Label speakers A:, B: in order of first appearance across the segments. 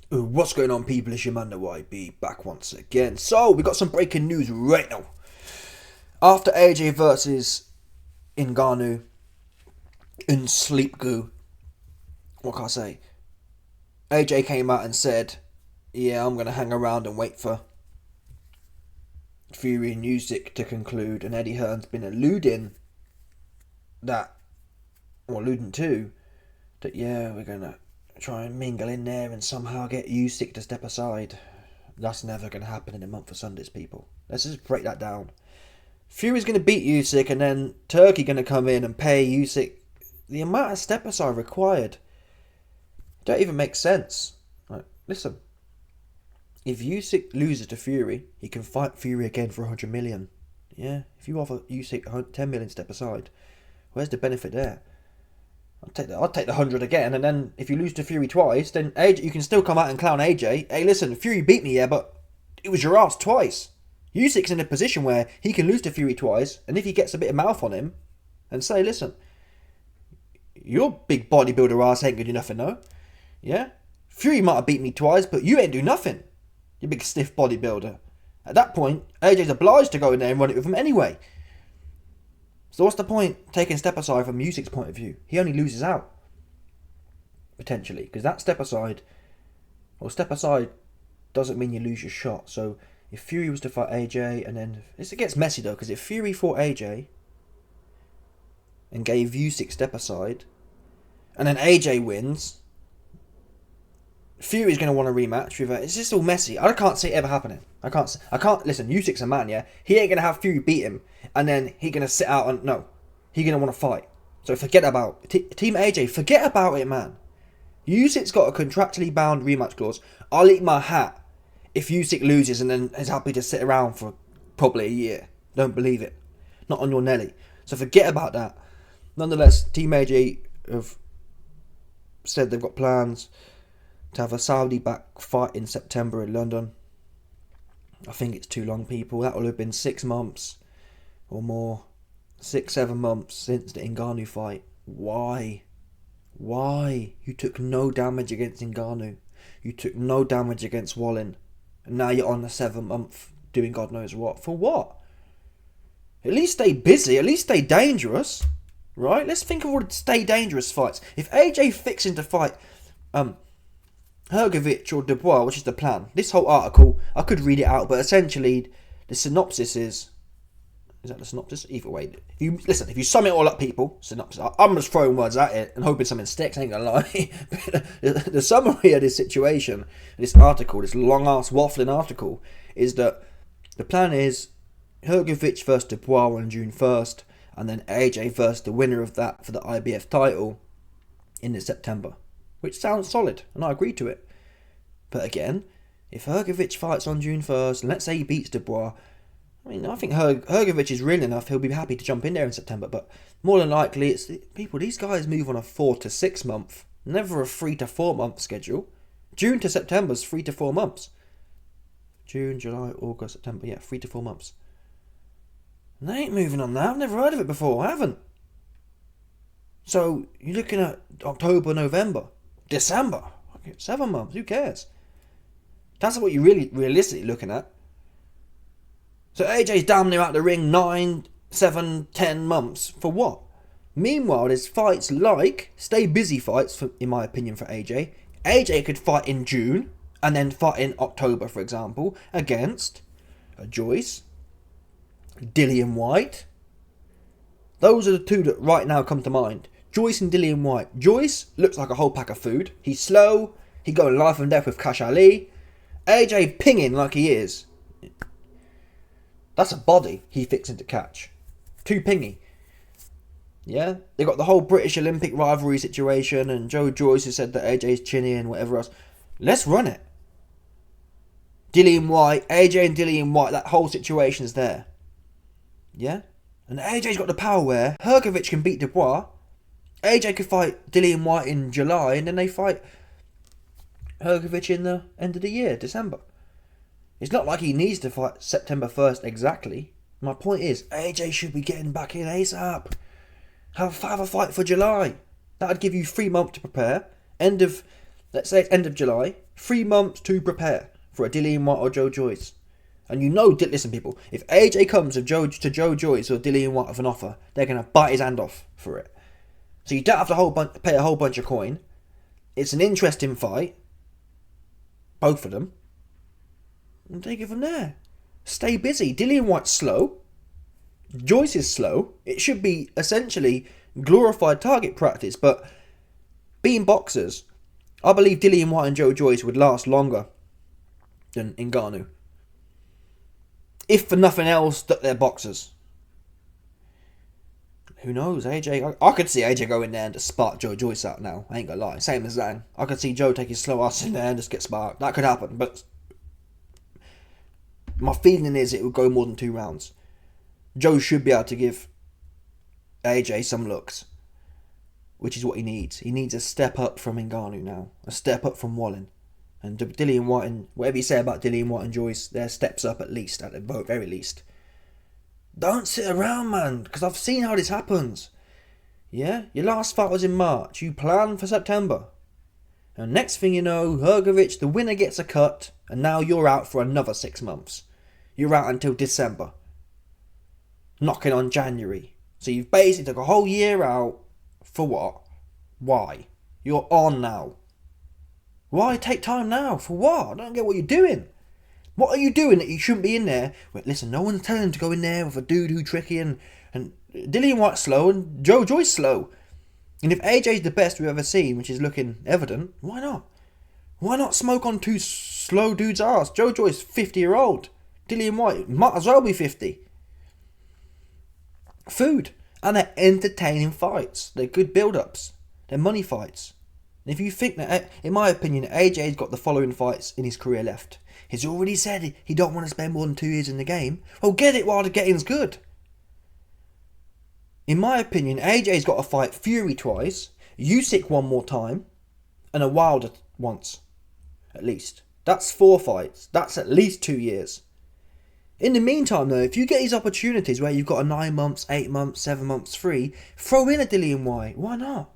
A: What's going on, people? It's your man, the YB, back once again. So, we got some breaking news right now. After AJ versus Ngannou in Sleep Goo, what can I say? AJ came out and said, yeah, I'm going to hang around and wait for Fury and USYK to conclude. And Eddie Hearn's been alluding to, that yeah, we're going to try and mingle in there and somehow get USYK to step aside. That's never going to happen in a month of Sundays, people. Let's just break that down. Fury's going to beat USYK, and then Turkey going to come in and pay USYK the amount of step aside required. Don't even make sense. Like, listen, if USYK loses to Fury, he can fight Fury again for 100 million. Yeah, if you offer USYK 10 million step aside, where's the benefit there? I'd take the 100 again, and then if you lose to Fury twice, then AJ, you can still come out and clown AJ. Hey, listen, Fury beat me, yeah, but it was your ass twice. USYK's in a position where he can lose to Fury twice, and if he gets a bit of mouth on him, and say, listen, your big bodybuilder ass ain't gonna do nothing, no? Yeah? Fury might have beat me twice, but you ain't do nothing, you big stiff bodybuilder. At that point, AJ's obliged to go in there and run it with him anyway. So what's the point taking step aside from USYK's point of view? He only loses out. Potentially. Because that step aside doesn't mean you lose your shot. So if Fury was to fight AJ, and then it gets messy though, because if Fury fought AJ and gave USYK step aside, and then AJ wins, Fury's going to want a rematch with her. It's just all messy. I can't see it ever happening. I can't listen, USYK's a man, yeah? He ain't going to have Fury beat him, and then he going to sit out and, no. He going to want to fight. So forget about Team AJ, forget about it, man. USYK's got a contractually bound rematch clause. I'll eat my hat if USYK loses and then is happy to sit around for probably a year. Don't believe it. Not on your Nelly. So forget about that. Nonetheless, Team AJ have said they've got plans to have a Saudi-backed fight in September in London. I think it's too long, people. That will have been 6 months or more. 6-7 months since the Ngannou fight. Why? You took no damage against Ngannou. You took no damage against Wallin. And now you're on the 7th month doing God knows what. For what? At least stay busy. At least stay dangerous. Right? Let's think of all the stay dangerous fights. If AJ fixing to fight HRGOVICH or DUBOIS, which is the plan. This whole article, I could read it out, but essentially the synopsis is that the synopsis? Either way. If you sum it all up, people, synopsis. I'm just throwing words at it and hoping something sticks, I ain't gonna lie. The summary of this situation, this article, this long ass waffling article, is that the plan is HRGOVICH versus DUBOIS on June 1st, and then AJ versus the winner of that for the IBF title in September. Which sounds solid, and I agree to it. But again, if HRGOVICH fights on June 1st, and let's say he beats DUBOIS, I mean, I think HRGOVICH is real enough, he'll be happy to jump in there in September, but more than likely, it's people, these guys move on a 4 to 6 month, never a 3 to 4 month schedule. June to September is 3 to 4 months. June, July, August, September, yeah, 3 to 4 months. And they ain't moving on that, I've never heard of it before, I haven't. So, you're looking at October, November. December, okay, 7 months, who cares? That's what you're really realistically looking at. So AJ's damn near out the ring 9, 7, 10 months for what? Meanwhile, there's fights like stay busy fights, in my opinion, for AJ. AJ could fight in June and then fight in October, for example, against Joyce, Dillian White. Those are the two that right now come to mind. Joyce and Dillian White. Joyce looks like a whole pack of food. He's slow. He going life and death with Cash Ali. AJ pinging like he is. That's a body he fixing to catch. Too pingy. Yeah? They got the whole British Olympic rivalry situation, and Joe Joyce has said that AJ's chinny and whatever else. Let's run it. Dillian White, AJ and Dillian White, that whole situation's there. Yeah? And AJ's got the power where HRGOVICH can beat DUBOIS. AJ could fight Dillian White in July, and then they fight HRGOVICH in the end of the year, December. It's not like he needs to fight September 1st exactly. My point is, AJ should be getting back in ASAP. Have a fight for July. That'd give you 3 months to prepare. Let's say it's end of July. 3 months to prepare for a Dillian White or Joe Joyce. And you know, listen people, if AJ comes to Joe Joyce or Dillian White with an offer, they're going to bite his hand off for it. So you don't have to pay a whole bunch of coin. It's an interesting fight. Both of them. And take it from there. Stay busy. Dillian White's slow. Joyce is slow. It should be essentially glorified target practice, but being boxers, I believe Dillian White and Joe Joyce would last longer than Ngannou. If for nothing else, that they're boxers. Who knows? AJ, I could see AJ go in there and just spark Joe Joyce out now. I ain't gonna lie. Same as Zhang. I could see Joe take his slow ass in there and just get sparked. That could happen, but my feeling is it would go more than 2 rounds. Joe should be able to give AJ some looks, which is what he needs. He needs a step up from Ngannou now. A step up from Wallin. And Dillian White, and whatever you say about Dillian White and Joyce, they're steps up at least, at the very least. Don't sit around, man, because I've seen how this happens. Yeah? Your last fight was in March. You planned for September. And next thing you know, HRGOVICH, the winner gets a cut, and now you're out for another 6 months. You're out until December. Knocking on January. So you've basically took a whole year out. For what? Why? You're on now. Why take time now? For what? I don't get what you're doing. What are you doing that you shouldn't be in there? Wait, listen, no one's telling him to go in there with a dude who's tricky and Dillian White's slow and Joe Joyce slow. And if AJ's the best we've ever seen, which is looking evident, why not? Why not smoke on 2 slow dudes' arse? Joe Joyce, 50-year-old. Dillian White might as well be 50. Food. And they're entertaining fights. They're good build-ups. They're money fights. And if you think that, in my opinion, AJ's got the following fights in his career left. He's already said he don't want to spend more than 2 years in the game. Well, get it while the getting's good. In my opinion, AJ's got to fight Fury twice, USYK 1 more time, and a Wilder once. At least. That's 4 fights. That's at least 2 years. In the meantime, though, if you get these opportunities where you've got a 9 months, 8 months, 7 months free, throw in a Dillian White. Why not?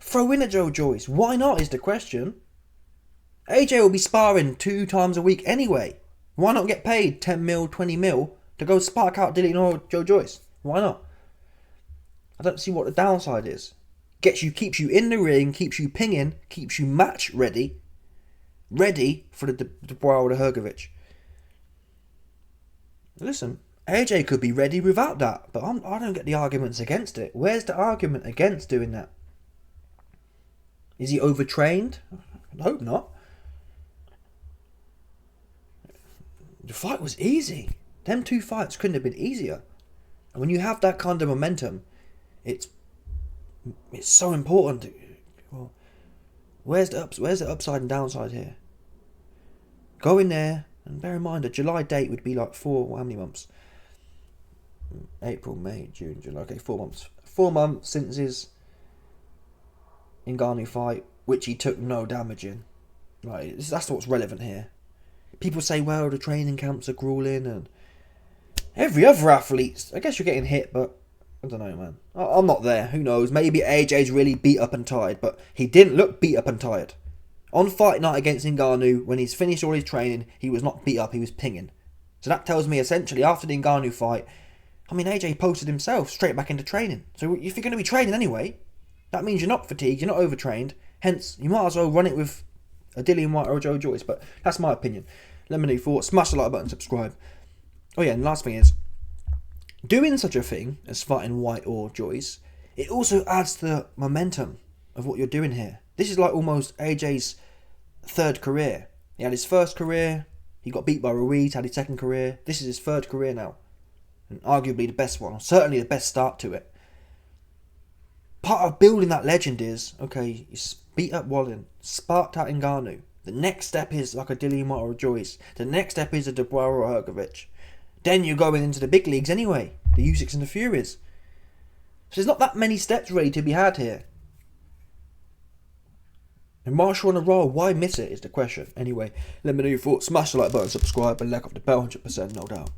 A: Throw in a Joe Joyce. Why not is the question. AJ will be sparring 2 times a week anyway. Why not get paid 10 mil, 20 mil to go spark out Dillian or Joe Joyce? Why not? I don't see what the downside is. Keeps you in the ring, keeps you pinging, keeps you match ready. Ready for the DUBOIS or the HRGOVICH. Listen, AJ could be ready without that, but I don't get the arguments against it. Where's the argument against doing that? Is he overtrained? I hope not. The fight was easy. Them 2 fights couldn't have been easier. And when you have that kind of momentum, it's so important. Well, where's the upside and downside here? Go in there, and bear in mind a July date would be like how many months? April, May, June, July. Okay, 4 months. 4 months since his Ngannou fight, which he took no damage in. Right, that's what's relevant here. People say, well, the training camps are grueling, and every other athlete, I guess you're getting hit, but I don't know, man. I'm not there. Who knows? Maybe AJ's really beat up and tired, but he didn't look beat up and tired. On fight night against Ngannou, when he's finished all his training, he was not beat up, he was pinging. So that tells me, essentially, after the Ngannou fight, I mean, AJ posted himself straight back into training. So if you're going to be training anyway, that means you're not fatigued, you're not overtrained. Hence, you might as well run it with a Dillian White or a Joe Joyce. But that's my opinion. Let me know your thoughts. Smash the like button, subscribe. Oh yeah, and last thing is, doing such a thing as fighting White or Joyce, it also adds to the momentum of what you're doing here. This is like almost AJ's 3rd career. He had his 1st career, he got beat by Ruiz, had his 2nd career. This is his 3rd career now. And arguably the best one, or certainly the best start to it. Part of building that legend is, okay, you beat up Wallin, sparked out Ngannou. The next step is like a Dillian White or a Joyce. The next step is a DUBOIS or a HRGOVICH. Then you're going into the big leagues anyway. The USYKs and the Furies. So there's not that many steps ready to be had here. And whilst you're on a roll, why miss it is the question. Anyway, let me know your thoughts. Smash the like button, subscribe, and like off the bell, 100%, no doubt.